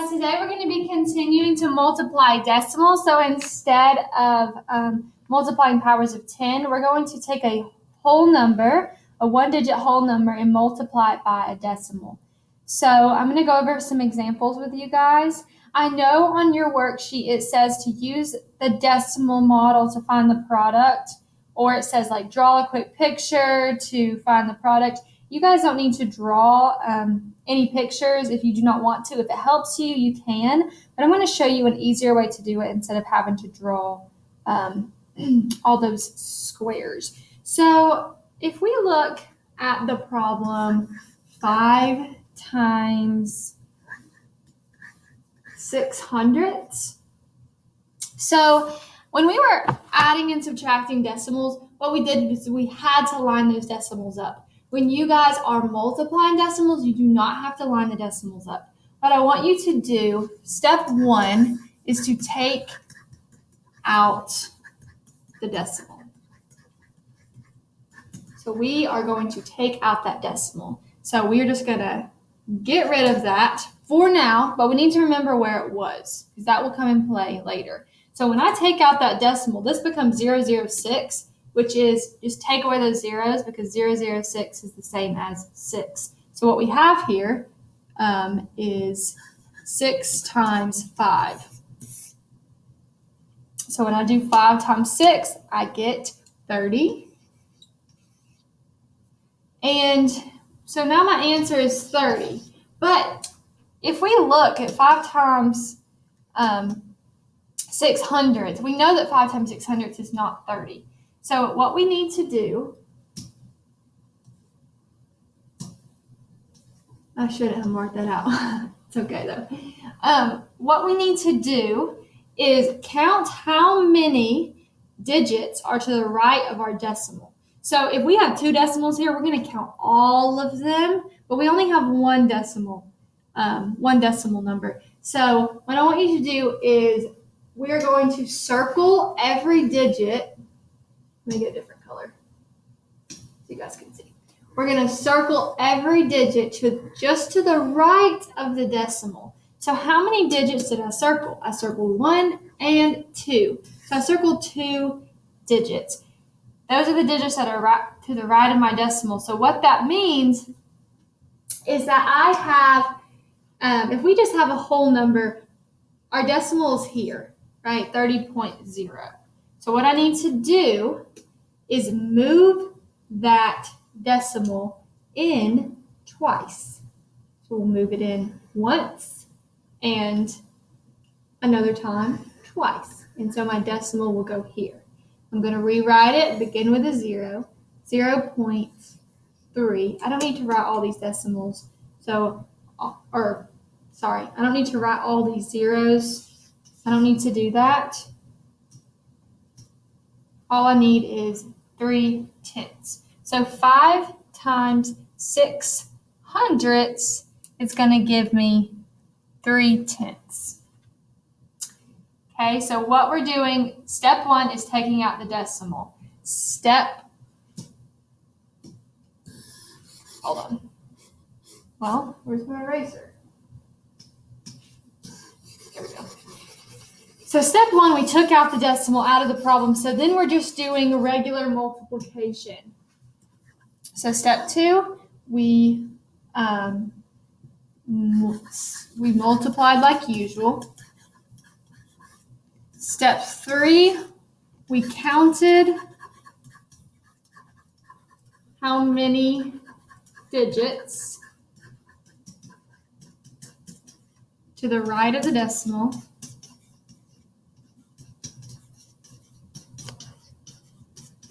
guys, today we're going to be continuing to multiply decimals. So instead of multiplying powers of 10, we're going to take a whole number, a one-digit whole number, and multiply it by a decimal. So I'm going to go over some examples with you guys. I know on your worksheet it says to use the decimal model to find the product, or it says like draw a quick picture to find the product. You guys don't need to draw any pictures if you do not want to. If it helps you, you can. But I'm going to show you an easier way to do it instead of having to draw all those squares. So if we look at the problem 5 times 600. So when we were adding and subtracting decimals, what we did is we had to line those decimals up. When you guys are multiplying decimals, you do not have to line the decimals up. What I want you to do, step 1, is to take out the decimal. So we are going to take out that decimal. So we're just going to get rid of that for now, but we need to remember where it was, because that will come in play later. So when I take out that decimal, this becomes 006, which is just take away those zeros because 006 is the same as 6. So what we have here is 6 times 5. So when I do 5 times 6, I get 30. And so now my answer is 30. But if we look at 5 times 600, we know that 5 times 600 is not 30. So what we need to do, I shouldn't have marked that out. It's okay though. What we need to do is count how many digits are to the right of our decimal. So if we have 2 decimals here, we're going to count all of them, but we only have one decimal number. So what I want you to do is we're going to circle every digit. Let me get a different color so you guys can see. We're going to circle every digit just to the right of the decimal. So how many digits did I circle? I circled 1 and 2. So I circled 2 digits. Those are the digits that are right to the right of my decimal. So what that means is that I have, if we just have a whole number, our decimal is here, right? 30.0. So what I need to do is move that decimal in twice. So we'll move it in once and another time twice. And so my decimal will go here. I'm going to rewrite it, begin with a 0, 0.3. I don't need to write all these decimals. I don't need to write all these zeros. I don't need to do that. All I need is 3/10. So 5 times 600 is going to give me 3/10. Okay, so what we're doing, step 1 is taking out the decimal. Hold on. Well, where's my eraser? Here we go. So step 1, we took out the decimal out of the problem. So then we're just doing regular multiplication. So step 2, we multiplied like usual. Step 3, we counted how many digits to the right of the decimal.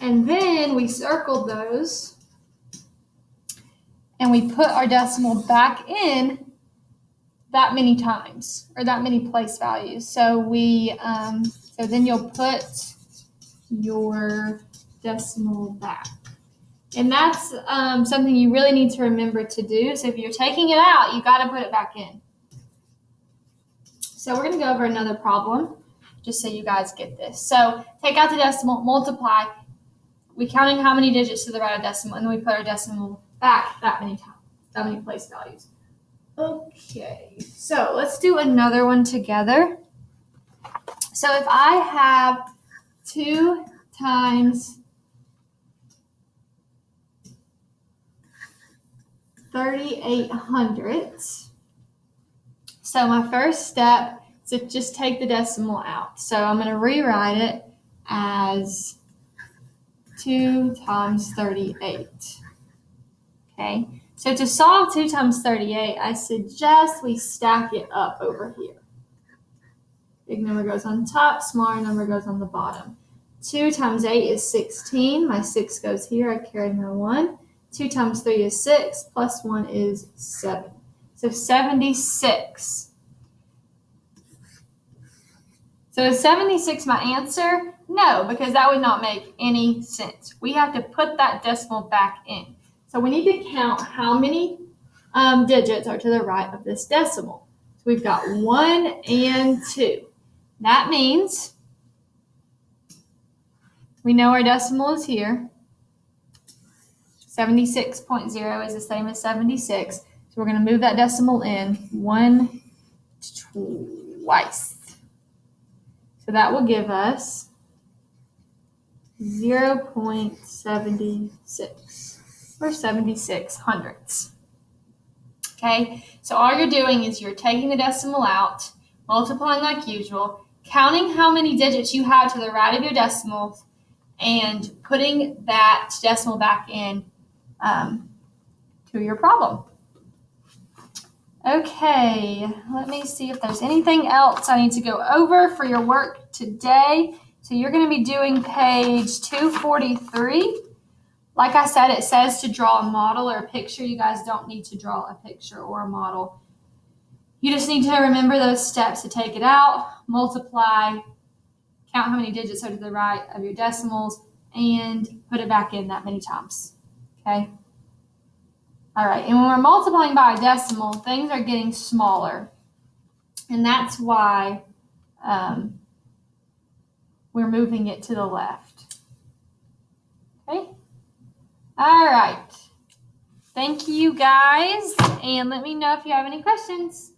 And then we circled those and we put our decimal back in that many times, or that many place values. So so then you'll put your decimal back. And that's something you really need to remember to do. So if you're taking it out, you got to put it back in. So we're going to go over another problem just so you guys get this. So take out the decimal, multiply. We counting how many digits to the right of decimal, and then we put our decimal back that many times, that many place values. Okay, so let's do another one together. So if I have 2 times 38 hundredths, so my first step is to just take the decimal out. So I'm going to rewrite it as 2 times 38. Okay, so to solve 2 times 38, I suggest we stack it up over here. Big number goes on top, smaller number goes on the bottom. 2 times 8 is 16. My 6 goes here. I carry my 1. 2 times 3 is 6. Plus 1 is 7. So 76. So is 76 my answer? No, because that would not make any sense. We have to put that decimal back in. So we need to count how many digits are to the right of this decimal. So we've got 1 and 2. That means we know our decimal is here. 76.0 is the same as 76. So we're going to move that decimal in 1 twice. So that will give us 0.76 or 76 hundredths. Okay, so all you're doing is you're taking the decimal out, multiplying like usual, counting how many digits you have to the right of your decimals, and putting that decimal back in to your problem. Okay, let me see if there's anything else I need to go over for your work today. So you're going to be doing page 243. Like I said, it says to draw a model or a picture. You guys don't need to draw a picture or a model. You just need to remember those steps to take it out, multiply, count how many digits are to the right of your decimals, and put it back in that many times. Okay? All right, and when we're multiplying by a decimal, things are getting smaller. And that's why we're moving it to the left. Okay? All right. Thank you, guys. And let me know if you have any questions.